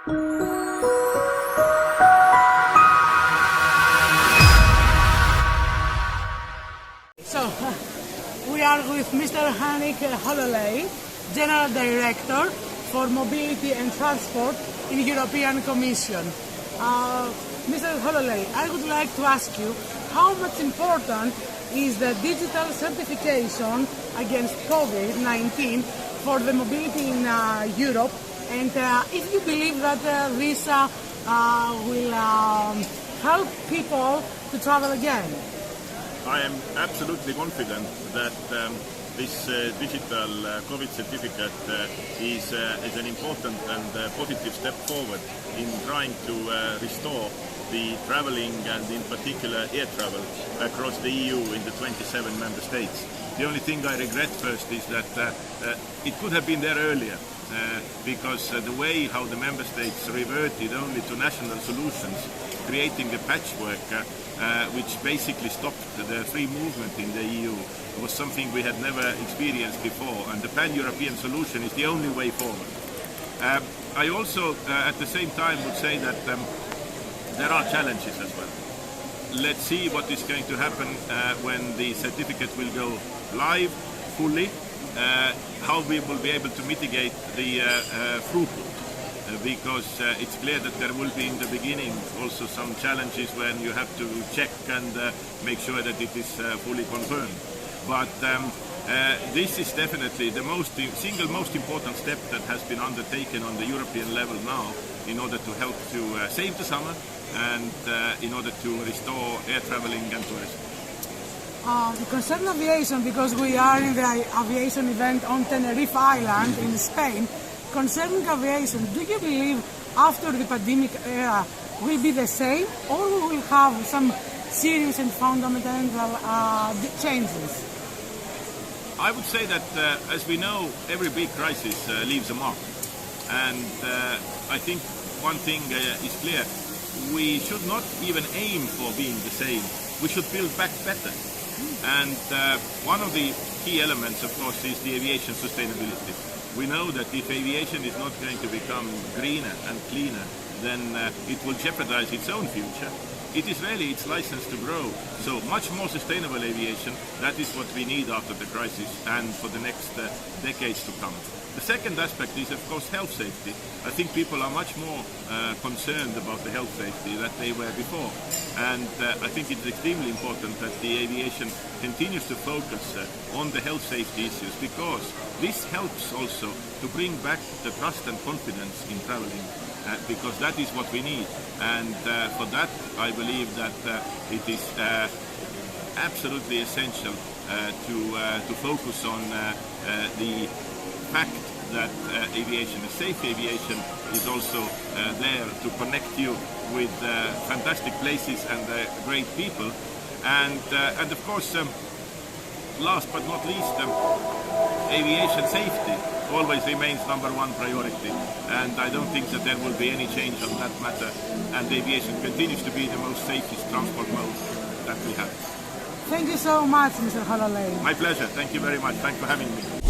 So, we are with Mr. Henrik Hololei, General Director for Mobility and Transport in the European Commission. Mr. Hololei, I would like to ask you how much important is the digital certification against COVID-19 for the mobility in Europe, and if you believe that this will help people to travel again? I am absolutely confident that this digital COVID certificate is an important and positive step forward in trying to restore the travelling and in particular air travel across the EU in the 27 member states. The only thing I regret first is that it could have been there earlier because the way how the member states reverted only to national solutions, creating a patchwork which basically stopped the free movement in the EU, was something we had never experienced before, and the pan-European solution is the only way forward. I also at the same time would say that there are challenges as well. Let's see what is going to happen when the certificate will go live fully, how we will be able to mitigate the throughput. Because it's clear that there will be in the beginning also some challenges when you have to check and make sure that it is fully confirmed. But this is definitely the single most important step that has been undertaken on the European level now in order to help to save the summer and in order to restore air travelling and tourism. Concerning aviation, because we are in the aviation event on Tenerife Island in Spain, concerning aviation, do you believe after the pandemic era will be the same, or we will have some serious and fundamental changes? I would say that, as we know, every big crisis leaves a mark. And I think one thing is clear. We should not even aim for being the same. We should build back better. And one of the key elements, of course, is the aviation sustainability. We know that if aviation is not going to become greener and cleaner, then it will jeopardize its own future. It is really its license to grow. So much more sustainable aviation, that is what we need after the crisis and for the next decades to come. The second aspect is, of course, health safety. I think people are much more concerned about the health safety than they were before. And I think it's extremely important that the aviation continues to focus on the health safety issues, because this helps also to bring back the trust and confidence in traveling, because that is what we need. And for that, I believe that it is absolutely essential to focus on the fact that aviation is safe. Aviation is also there to connect you with fantastic places and great people. And of course, last but not least, aviation safety always remains #1 priority. And I don't think that there will be any change on that matter. And aviation continues to be the most safest transport mode that we have. Thank you so much, Mr. Hololei. My pleasure. Thank you very much. Thanks for having me.